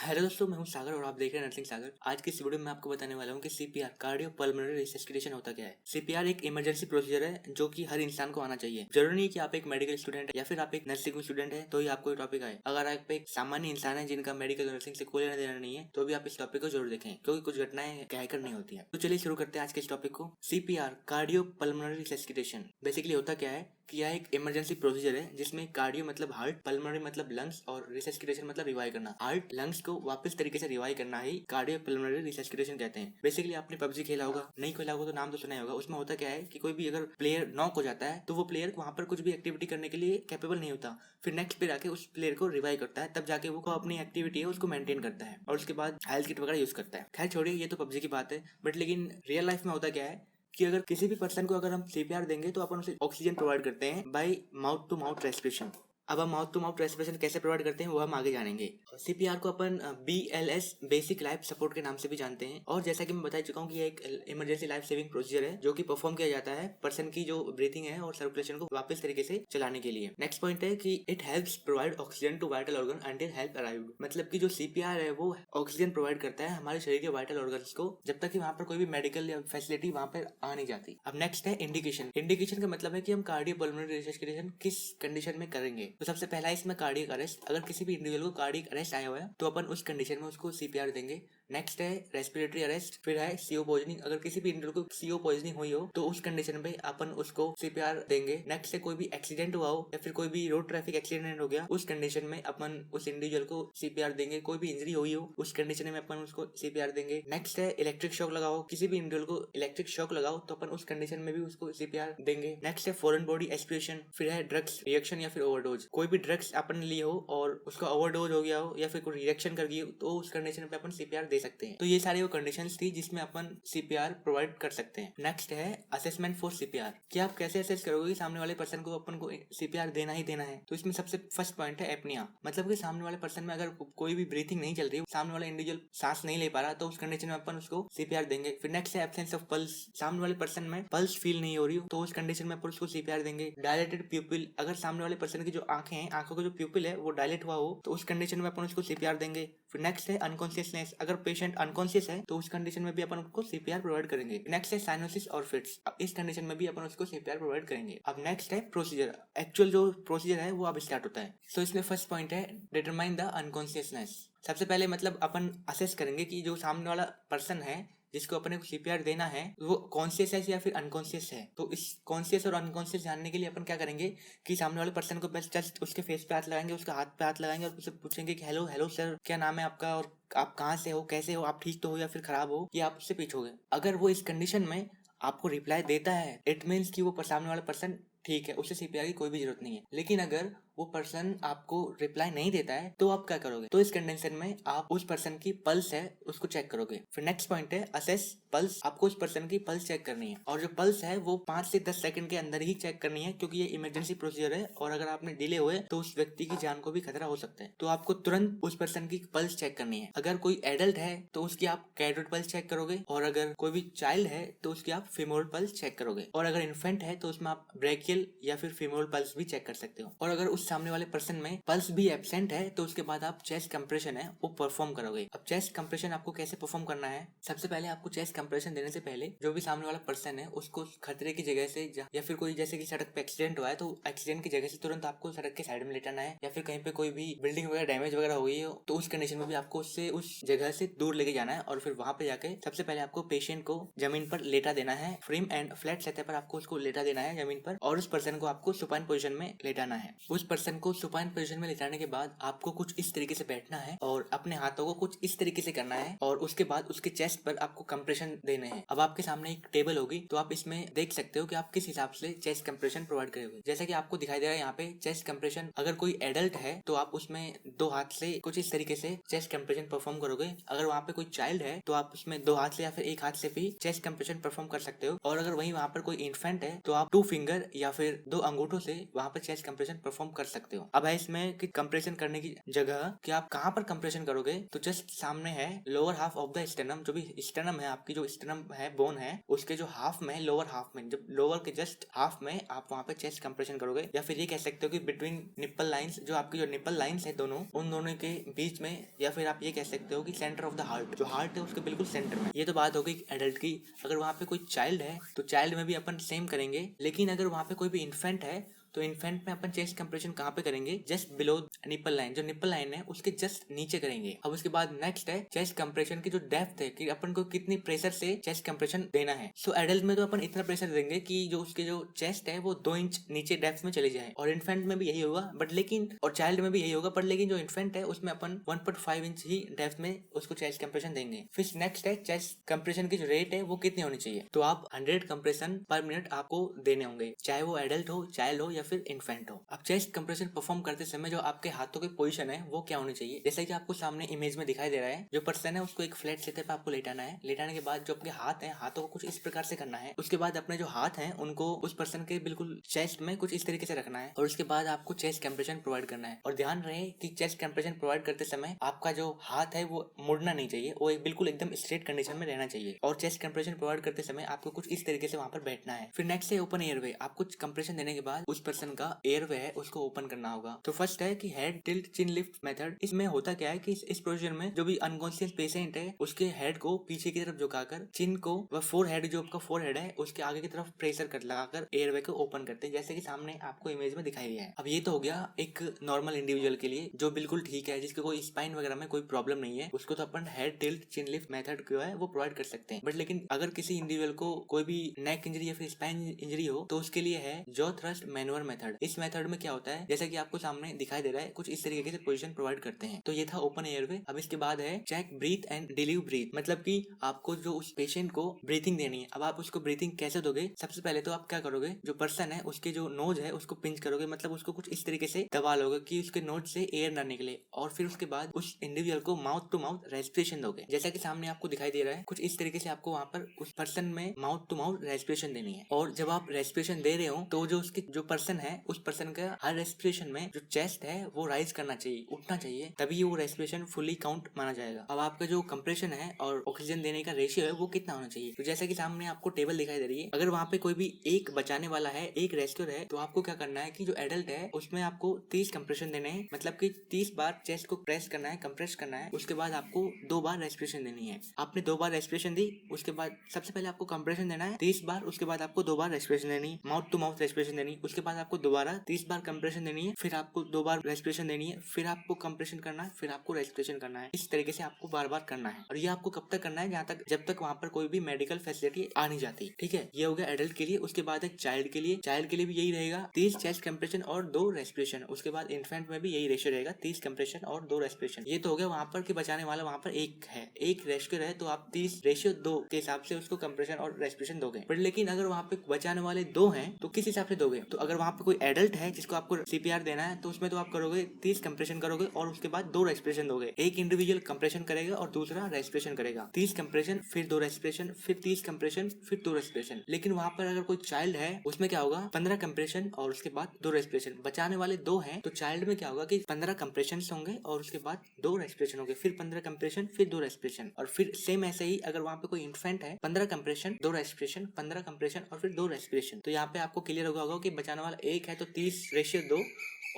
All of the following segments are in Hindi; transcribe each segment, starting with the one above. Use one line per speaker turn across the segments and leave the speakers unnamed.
हेलो दोस्तों, मैं हूं सागर और आप देख रहे हैं नर्सिंग सागर। आज की इस वीडियो में आपको बताने वाला हूं कि सीपीआर कार्डियो पल्मोनरी रिसस्सिटेशन होता क्या है। सीपीआर एक इमरजेंसी प्रोसीजर है जो कि हर इंसान को आना चाहिए। जरूरी नहीं कि आप एक मेडिकल स्टूडेंट या फिर आप एक नर्सिंग स्टूडेंट है तो ही आपको ये टॉपिक आए। अगर आप एक सामान्य इंसान है जिनका मेडिकल नर्सिंग से कोई लेना देना नहीं है तो भी आप इस टॉपिक को जरूर देखें, क्योंकि कुछ घटनाएं कहकर नहीं होती है। तो चलिए शुरू करते हैं आज के इस टॉपिक को। सीपीआर कार्डियो पल्मोनरी रिसस्सिटेशन बेसिकली होता क्या है कि यह एक इमरजेंसी प्रोसीजर है जिसमें कार्डियो मतलब हार्ट, पल्मोनरी मतलब लंग्स और रिसस्सिटेशन मतलब रिवाइव करना। हार्ट लंग्स को वापस तरीके से रिवाइव करना ही कार्डियो पल्मोनरी रिसस्सिटेशन कहते हैं। बेसिकली आपने पबजी खेला होगा, नहीं खेला होगा तो नाम तो सुना ही होगा। उसमें होता क्या है कि कोई भी अगर प्लेयर नॉक हो जाता है तो वो प्लेयर वहां पर कुछ भी एक्टिविटी करने के लिए कैपेबल नहीं होता। फिर नेक्स्ट प्लेयर आके उस प्लेयर को रिवाइव करता है, तब जाके वो अपनी एक्टिविटी है उसको मेंटेन करता है और उसके बाद हेल्थ किट वगैरह यूज करता है। खैर छोड़िए, ये तो पबजी की बात है। बट लेकिन रियल लाइफ में होता क्या है कि अगर किसी भी पर्सन को अगर हम सीपीआर देंगे तो अपन उसे ऑक्सीजन प्रोवाइड करते हैं by mouth to mouth respiration. अब हम माउथ टू माउथ रेस्पिरेशन कैसे प्रोवाइड करते हैं वो हम आगे जानेंगे। सीपीआर को अपन BLS बेसिक लाइफ सपोर्ट के नाम से भी जानते हैं। और जैसा कि मैं बता चुका हूँ कि ये एक इमरजेंसी लाइफ सेविंग प्रोसीजर है जो कि परफॉर्म किया जाता है पर्सन की जो ब्रीथिंग है और सर्कुलेशन को वापस तरीके से चलाने के लिए। नेक्स्ट पॉइंट है कि it helps provide oxygen to vital organ until help arrived. मतलब कि जो सीपीआर है वो ऑक्सीजन प्रोवाइड करता है हमारे शरीर के वाइटल ऑर्गन्स को जब तक कि वहां पर कोई भी मेडिकल या फैसिलिटी वहां पर आ नहीं जाती। अब नेक्स्ट है इंडिकेशन। इंडिकेशन का मतलब है कि हम कार्डियो पल्मोनरी रिसस्सिटेशन किस कंडीशन में करेंगे। तो सबसे पहला इसमें कार्डियक अरेस्ट। अगर किसी भी इंडिविजुअल को कार्डियक अरेस्ट आया हुआ है तो अपन उस कंडीशन में उसको सीपीआर देंगे। नेक्स्ट है रेस्पिरेटरी अरेस्ट। फिर है सीओ पॉइजनिंग। अगर किसी भी इंडिविजुअल को सीओ पॉइजनिंग हुई हो तो उस कंडीशन में अपन उसको सीपीआर देंगे। नेक्स्ट है कोई भी एक्सीडेंट हुआ हो या फिर कोई भी रोड ट्रैफिक एक्सीडेंट हो गया, उस कंडीशन में अपन उस इंडिविजुअल को सीपीआर देंगे। कोई भी इंजरी हुई हो उस कंडीशन में अपन उसको सीपीआर देंगे। नेक्स्ट है इलेक्ट्रिक शॉक लगाओ। किसी भी इंडिविजुअल को इलेक्ट्रिक शॉक लगाओ तो अपन उस कंडीशन में भी उसको सीपीआर देंगे। नेक्स्ट है फॉरेन बॉडी एस्पिरेशन। फिर है ड्रग्स रिएक्शन या फिर ओवरडोज। कोई भी ड्रग्स अपन लिए हो और उसका ओवरडोज हो गया हो या फिर कोई रिएक्शन कर गई हो तो उस कंडीशन पे अपन सीपीआर दे सकते हैं। तो ये सारी वो कंडीशंस थी जिसमें अपन सीपीआर प्रोवाइड कर सकते हैं। नेक्स्ट है असेसमेंट फॉर सीपीआर। कि आप कैसे असेस करोगे कि सामने वाले पर्सन को अपन को सीपीआर देना ही देना है। तो इसमें सबसे फर्स्ट पॉइंट है एपनिया। मतलब कि सामने वाले पर्सन में अगर कोई भी ब्रीथिंग नहीं चल रही, सामने वाला इंडिविजुअल सांस नहीं ले पा रहा, तो उस कंडीशन में अपन उसको सीपीआर देंगे। फिर नेक्स्ट है एब्सेंस ऑफ पल्स। सामने वाले पर्सन में पल्स फील नहीं हो रही हो तो उस कंडीशन में अपन उसको सीपीआर देंगे। डायलेटेड प्यूपिल। अगर सामने वाले पर्सन की जो आंखें हैं, आंखों का जो प्यूपिल है वो डायलेट हुआ हो तो उस कंडीशन में अपन उसको सीपीआर देंगे। फिर नेक्स्ट है अनकॉन्शियसनेस। अगर पेशेंट अनकॉन्शियस है तो उस कंडीशन में भी अपन उसको सीपीआर प्रोवाइड करेंगे। नेक्स्ट है साइनोसिस और फिट्स। अब इस कंडीशन में भी अपन उसको सीपीआर प्रोवाइड करेंगे। अब नेक्स्ट है प्रोसीजर। एक्चुअल जो प्रोसीजर है वो अब स्टार्ट होता है। तो इसमें फर्स्ट पॉइंट है डिटरमाइन द अनकॉन्शियसनेस। सबसे पहले मतलब अपन असेस करेंगे कि जो सामने वाला पर्सन है जिसको अपने को सीपीआर देना है वो कॉन्शियस है या फिर अनकॉन्शियस है। तो इस कॉन्शियस और अनकॉन्शियस जानने के लिए अपन क्या करेंगे कि सामने वाले पर्सन को बस जस्ट उसके फेस पे हाथ लगाएंगे, उसका हाथ पे हाथ लगाएंगे और उससे पूछेंगे कि हेलो हेलो सर, क्या नाम है आपका और आप कहाँ से हो, कैसे हो, आप ठीक तो हो या फिर खराब हो, ये आप उससे पूछोगे। अगर वो इस कंडीशन में आपको रिप्लाई देता है इट मीन्स कि वो सामने वाला पर्सन ठीक है, उसे सीपीआर की कोई भी जरूरत नहीं है। लेकिन अगर वो पर्सन आपको रिप्लाई नहीं देता है तो आप क्या करोगे? तो इस कंडीशन में आप उस पर्सन की पल्स है उसको चेक करोगे। फिर नेक्स्ट पॉइंट है असेस पल्स। आपको उस पर्सन की पल्स चेक करनी है और जो पल्स है वो 5 से 10 सेकंड के अंदर ही चेक करनी है, क्योंकि ये इमरजेंसी प्रोसीजर है और अगर आपने डिले हुए तो उस व्यक्ति की जान को भी खतरा हो सकता है। तो आपको तुरंत उस पर्सन की पल्स चेक करनी है। अगर कोई एडल्ट है तो उसकी आप कैरोटिड पल्स चेक करोगे और अगर कोई भी चाइल्ड है तो उसकी आप फीमोरल पल्स चेक करोगे और अगर इन्फेंट है तो उसमें आप ब्रेकियल या फिर फीमोरल पल्स भी चेक कर सकते हो। और अगर उस सामने वाले पर्सन में पल्स भी एब्सेंट है तो उसके बाद आप चेस्ट कंप्रेशन है वो परफॉर्म करोगे। अब चेस्ट कंप्रेशन आपको कैसे परफॉर्म करना है? सबसे पहले आपको चेस्ट कंप्रेशन देने से पहले जो भी सामने वाला पर्सन है उसको खतरे की जगह से या फिर कोई जैसे कि सड़क पे एक्सीडेंट हुआ है तो एक्सीडेंट की जगह से तुरंत आपको सड़क के साइड में लेटाना है, या फिर कहीं पे कोई भी बिल्डिंग वगैरह डैमेज वगैरह हो गई हो तो उस कंडीशन में भी आपको उससे उस जगह से दूर लेके जाना है। और फिर वहां पे जाके सबसे पहले आपको पेशेंट को जमीन पर लेटा देना है। फ्रीम एंड फ्लैट सतह पर आपको उसको लेटा देना है जमीन पर और उस पर्सन को आपको सुपाइन पोजीशन में लेटाना है। उस पर्सन को सुपाइन पोजीशन में लेटाने के बाद आपको कुछ इस तरीके से बैठना है और अपने हाथों को कुछ इस तरीके से करना है और उसके बाद उसके चेस्ट पर आपको कंप्रेशन देने हैं। अब आपके सामने एक टेबल होगी तो आप इसमें देख सकते हो कि आप किस हिसाब से चेस्ट कंप्रेशन प्रोवाइड करोगे। जैसा कि आपको दिखाई दे रहा है यहाँ पे चेस्ट कंप्रेशन, अगर कोई एडल्ट है तो आप उसमें 2 हाथ से कुछ इस तरीके से चेस्ट कंप्रेशन परफॉर्म करोगे। अगर वहाँ पे कोई चाइल्ड है तो आप उसमें 2 हाथ से या फिर 1 हाथ से भी चेस्ट कंप्रेशन परफॉर्म कर सकते हो। और अगर वहीं वहाँ पर कोई इन्फेंट है तो आप 2 फिंगर या फिर 2 अंगूठों से वहाँ पर चेस्ट कंप्रेशन परफॉर्म कर सकते हो। अब है इसमें कि कंप्रेशन करने की जगह कि आप कहाँ पर कंप्रेशन करोगे, तो जस्ट सामने है lower half of the stannum, जो भी स्टेनम है आपकी, जो स्टेनम है बोन है उसके जो हाफ में, लोअर हाफ में, जब लोअर के जस्ट हाफ में आप वहाँ पे चेस्ट कंप्रेशन करोगे, या फिर ये कह सकते हो कि बिटवीन निप्पल लाइंस, जो आपकी जो निप्पल लाइंस है दोनों, उन दोनों के बीच में, या फिर आप ये कह सकते हो कि सेंटर ऑफ द हार्ट, जो हार्ट है उसके बिल्कुल सेंटर में। ये तो बात होगी एडल्ट की। अगर वहाँ पे कोई चाइल्ड है तो चाइल्ड में भी अपन सेम करेंगे, लेकिन अगर वहाँ पे कोई भी इन्फेंट है तो इन्फेंट में अपन चेस्ट कंप्रेशन कहाँ पे करेंगे, जस्ट बिलो निप्पल लाइन, जो निप्पल लाइन है उसके जस्ट नीचे करेंगे। अब उसके बाद नेक्स्ट है चेस्ट कंप्रेशन की जो डेप्थ है, कि अपन को कितनी प्रेशर से चेस्ट कंप्रेशन देना है। सो एडल्ट में तो अपन इतना प्रेशर देंगे कि जो उसके जो चेस्ट है वो 2 इंच नीचे डेप्थ में चले जाए, और इन्फेंट में भी यही होगा, बट लेकिन और चाइल्ड में भी यही होगा, पर लेकिन जो इन्फेंट है उसमें अपन 1.5 इंच ही डेप्थ में उसको चेस्ट कंप्रेशन देंगे। फिर नेक्स्ट है चेस्ट कंप्रेशन की जो रेट है वो कितनी होनी चाहिए, तो आप 100 कंप्रेशन पर मिनट आपको देने होंगे, चाहे वो एडल्ट हो, चाइल्ड हो या फिर इन्फेंट हो। अब चेस्ट कंप्रेशन परफॉर्म करते समय जो आपके हाथों की पोजीशन है वो क्या होनी चाहिए, जैसे कि आपको सामने इमेज में दिखाई दे रहा है, जो पर्सन है उसको एक फ्लैट सतह पे आपको लेटाना है। लेटाने के बाद जो आपके हाथ है, हाथों को कुछ इस प्रकार से करना है। उसके बाद अपने जो हाथ हैं उनको उस पर्सन के बिल्कुल चेस्ट में कुछ इस तरीके से रखना है, और उसके बाद आपको चेस्ट कंप्रेशन प्रोवाइड करना है। और ध्यान रहे कि चेस्ट कंप्रेशन प्रोवाइड करते समय आपका जो हाथ है वो मुड़ना नहीं चाहिए, वो बिल्कुल एकदम स्ट्रेट कंडीशन में रहना चाहिए। और चेस्ट कंप्रेशन प्रोवाइड करते समय आपको कुछ इस तरीके से वहां पर बैठना है। फिर नेक्स्ट है ओपन एयरवे। आप कुछ कंप्रेशन देने के बाद उस पर्सन का एयरवे है उसको ओपन करना होगा। तो फर्स्ट है कि हेड टिल्ट चिन लिफ्ट मेथड। इसमें होता क्या है कि इस पोजीशन में जो भी अनकॉन्शियस पेशेंट है उसके हेड को पीछे की तरफ झुकाकर, चिन को व फोर हेड, जो आपका फोर हेड है उसके आगे की तरफ प्रेशर कर लगाकर एयरवे को ओपन करते हैं, जैसे कि सामने आपको इमेज में दिखाई दिया है। अब ये तो हो गया एक नॉर्मल इंडिविजुअल के लिए जो बिल्कुल ठीक है, जिसके कोई स्पाइन वगैरह में कोई प्रॉब्लम नहीं है, उसको तो अपन हेड टिल्ट चिन लिफ्ट मेथड जो है वो प्रोवाइड कर सकते हैं। बट लेकिन अगर किसी इंडिविजुअल को कोई भी नेक इंजरी या फिर स्पाइन इंजरी हो तो उसके लिए है जॉ थ्रस्ट मैनुअर मेथड। इस मेथड में क्या होता है, जैसा कि आपको सामने दिखाई दे रहा है, कुछ इस तरीके से पोजीशन प्रोवाइड करते हैं। तो ये था ओपन एयरवे। अब इसके बाद है चेक ब्रीथ एंड डिलीव ब्रीथ, मतलब कि आपको जो उस पेशेंट को ब्रीथिंग देनी है। अब आप उसको ब्रीथिंग कैसे दोगे, सबसे पहले तो आप क्या करोगे, जो पर्सन है उसके जो नोज है उसको पिंच करोगे, मतलब उसको कुछ इस तरीके से दबा लोगे कि उसके नोज से एयर ना निकले, और फिर उसके बाद उस इंडिविजुअल को माउथ टू माउथ रेस्पिरेशन दोगे, जैसा कि सामने आपको दिखाई दे रहा है। कुछ इस तरीके से आपको वहां पर उस पर्सन में माउथ टू माउथ रेस्पिरेशन देनी है। और जब आप रेस्पिरेशन दे रहे हो तो जो उसके जो पर्सन है उस पर्सन का हर रेस्पिरेशन में जो चेस्ट है वो राइज करना चाहिए, उठना चाहिए, तभी वो रेस्पिरेशन फुली काउंट माना जाएगा। अब आपका जो कंप्रेशन है और ऑक्सीजन देने का रेशियो है वो कितना होना चाहिए, तो जैसा कि सामने आपको टेबल दिखाई दे रही है, अगर वहाँ पे कोई भी एक बचाने वाला है, एक रेस्क्यूअर है, तो आपको क्या करना है कि जो एडल्ट है उसमें आपको 30 कंप्रेशन देने हैं, मतलब कि 30 बार चेस्ट को प्रेस करना है, कंप्रेस करना है। उसके बाद आपको 2 बार रेस्पिरेशन देनी है। आपने 2 बार रेस्पिरेशन दी, उसके बाद सबसे पहले आपको कंप्रेशन देना है 30 बार, उसके बाद आपको 2 बार रेस्पिरेशन देनी है, माउथ टू माउथ रेस्पिरेशन देनी है। उसके बाद आपको दोबारा 30 बार कंप्रेशन देनी है, फिर आपको 2 बार रेस्पिरेशन देनी है, फिर आपको कंप्रेशन करना है, फिर आपको रेस्पिरेशन करना है। इस तरीके से आपको बार बार करना है, और ये आपको कब तक करना है, जहाँ तक जब तक वहाँ पर कोई भी मेडिकल फैसिलिटी आ नहीं जाती। ठीक है, ये हो गया एडल्ट के लिए। उसके बाद एक चाइल्ड के लिए, चाइल्ड के लिए भी यही रहेगा 30 चेस्ट कंप्रेशन और 2 रेस्पिरेशन। उसके बाद इन्फेंट में भी यही रेशियो रहेगा 30 कंप्रेशन और 2 रेस्पिरेशन। ये तो हो गया वहाँ पर कि बचाने वाला वहाँ पर एक है, एक रेस्क्यूअर है, तो आप 30 रेशियो 2 के हिसाब से उसको कंप्रेशन और रेस्पिरेशन दोगे। बट लेकिन अगर वहाँ पे बचाने वाले 2 हैं तो किस हिसाब से दोगे, तो अगर वहाँ पे कोई एडल्ट है जिसको आपको सीपीआर देना है तो उसमें तो आप करोगे 30 कंप्रेशन करोगे और उसके बाद 2 रेस्पिरेशन दोगे। एक इंडिविजुअल कंप्रेशन करेगा और दूसरा रेस्पिरेशन करेगा। 30 कंप्रेशन फिर 2 रेस्पिरेशन, फिर 30 कंप्रेशन फिर 2 रेस्पिरेशन। लेकिन वहाँ पर अगर कोई चाइल्ड है उसमें क्या होगा, 15 कंप्रेशन और उसके बाद 2 रेस्पिरेशन। बचाने वाले 2 हैं तो चाइल्ड में क्या होगा कि 15 कंप्रेशन होंगे और उसके बाद 2 रेस्पिरेशन होंगे, फिर 15 कंप्रेशन फिर 2 रेस्पिरेशन, और फिर सेम ऐसे ही अगर वहाँ पे कोई इन्फेंट है 15 कंप्रेशन 2 रेस्पिरेशन, 15 कंप्रेशन और फिर 2 रेस्पिरेशन। तो यहाँ पे आपको क्लियर होगा कि बचाने वाला एक है तो 30 रेशियो 2,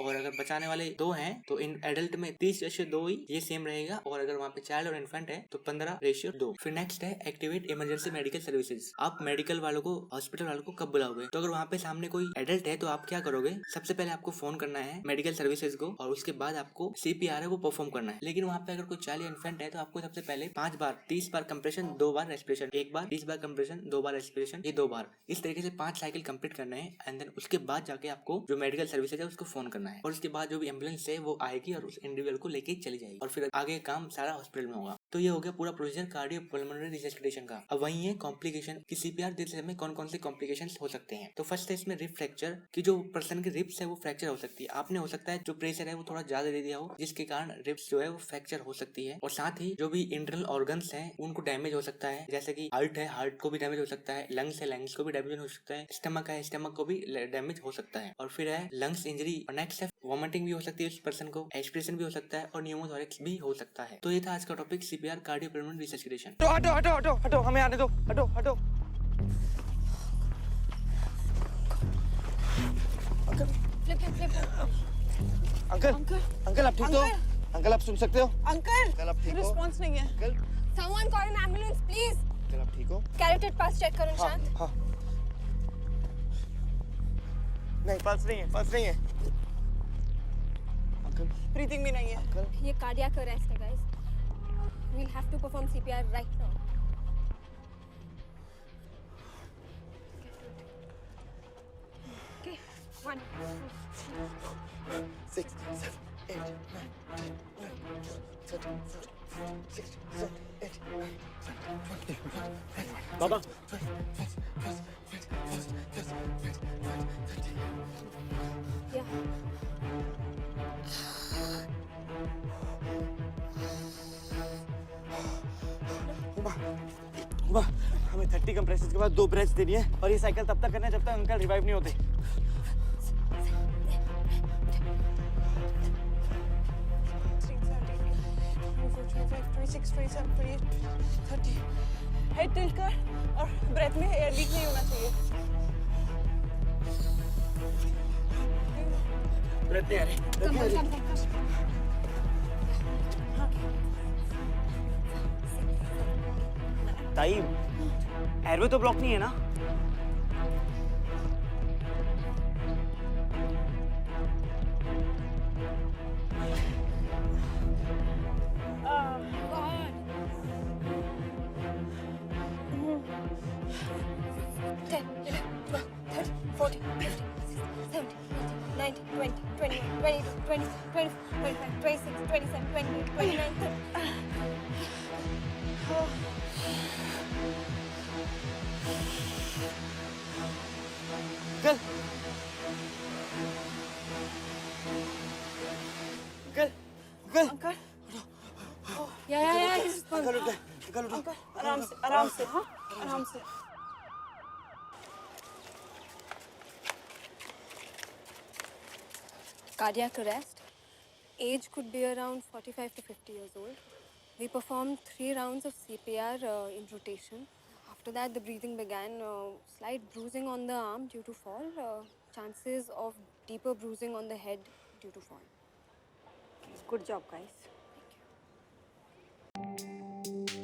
और अगर बचाने वाले 2 हैं तो इन एडल्ट में 30 रेशियो 2 ही ये सेम रहेगा, और अगर वहाँ पे चाइल्ड और इन्फेंट है तो 15 रेशियो 2। फिर नेक्स्ट है एक्टिवेट इमरजेंसी मेडिकल सर्विसेज। आप मेडिकल वालों को, हॉस्पिटल वालों को कब बुलाओगे, तो अगर वहाँ पे सामने कोई एडल्ट है तो आप क्या करोगे, सबसे पहले आपको फोन करना है मेडिकल सर्विसेज को, और उसके बाद आपको सीपीआर है वो परफॉर्म करना है। लेकिन वहाँ पे अगर कोई चाइल्ड या इन्फेंट है तो आपको सबसे पहले 5 बार 30 बार कंप्रेशन 2 बार रेस्पिरेशन, 1 बार 30 बार कंप्रेशन 2 बार रेस्पिरेशन, ये 2 बार, इस तरीके से 5 साइकिल कंप्लीट करना है। एंड देन उसके बाद जाके आपको जो मेडिकल सर्विसेज है उसको फोन करना है, और उसके बाद जो भी एम्बुलेंस है वो आएगी और उस इंडिविजुअल को लेके चली जाएगी, और फिर आगे काम सारा हॉस्पिटल में होगा। तो ये हो गया पूरा प्रोसीजर कार्डियोपल्मोनरी रिसस्सिटेशन का। अब वही है कॉम्प्लिकेशन कि सीपीआर देते समय कौन कौन से कॉम्प्लिकेशंस हो सकते हैं। तो फर्स्ट है इसमें रिब फ्रैक्चर, कि जो पर्सन की रिब्स है वो फ्रैक्चर हो सकती है। आपने हो सकता है जो प्रेशर है वो थोड़ा ज्यादा दे दिया हो जिसके कारण रिब्स जो है वो फ्रैक्चर हो सकती है, और साथ ही जो भी इंटरनल ऑर्गन्स हैं उनको डैमेज हो सकता है, जैसे कि हार्ट है, हार्ट को भी डैमेज हो सकता है, लंग्स है, लंग्स को भी डैमेज हो सकता है, स्टमक है, स्टमक को भी डैमेज हो सकता है। और फिर है लंग्स इंजरी और नेक्स्ट है वॉमिटिंग भी हो सकती है उस पर्सन को, एस्पिरेशन भी हो सकता है और न्यूमोथोरेक्स भी हो सकता है। तो ये था आज का टॉपिक सीपीआर कार्डियोपल्मोनरी रिसस्सिटेशन।
हटो हटो हटो हटो, हमें आने दो, हटो हटो। अंकल अंकल आप ठीक हो? अंकल आप सुन सकते हो? अंकल आप ठीक हो?
रिस्पॉन्स नहीं है।
Uncle
Someone call an ambulance, please.
Uncle आप ठीक हो?
Carotid pulse check करो निशांत।
हाँ नहीं, पल्स नहीं है, पल्स नहीं है। अंकल
ब्रीथिंग भी नहीं है।
अंकल
ये cardiac arrest है guys. We'll have to perform CPR right now. Okay, 1, 2,
6, 7, 8, 9, 10, 11, 12, 13, 14, 15, 16, 17, 18, 19, 20,
Baba
yeah.
Uma, हमें 30 कंप्रेशंस के बाद 2 ब्रेथ्स देनी है और ये साइकिल तब तक करना है जब तक अंकल रिवाइव नहीं होते।
30 हेड टिल्ट कर और ब्रेथ में एयर लीक नहीं होना चाहिए।
ब्रेथ नहीं आ रही, ब्रेथ नहीं आ रही। ताई, एयरवे तो ब्लॉक नहीं है ना?
God. 10, 11, 12, 13, 14, 15, 16, 17, 18, 19, 20, 21, 22, 23, 24, 25, 26, 27, 28, 29, 30.
Uncle uncle uncle
Yeah, he's
uncle उठ गए, अंकल उठ गए।
आराम से हाँ, आराम से।
Cardiac arrest. Age could be around 45 to 50 years old. We performed 3 rounds of CPR in rotation. After that, the breathing began. Slight bruising on the arm due to fall. Chances of deeper bruising on the head due to fall.
Good job, guys.
Thank you.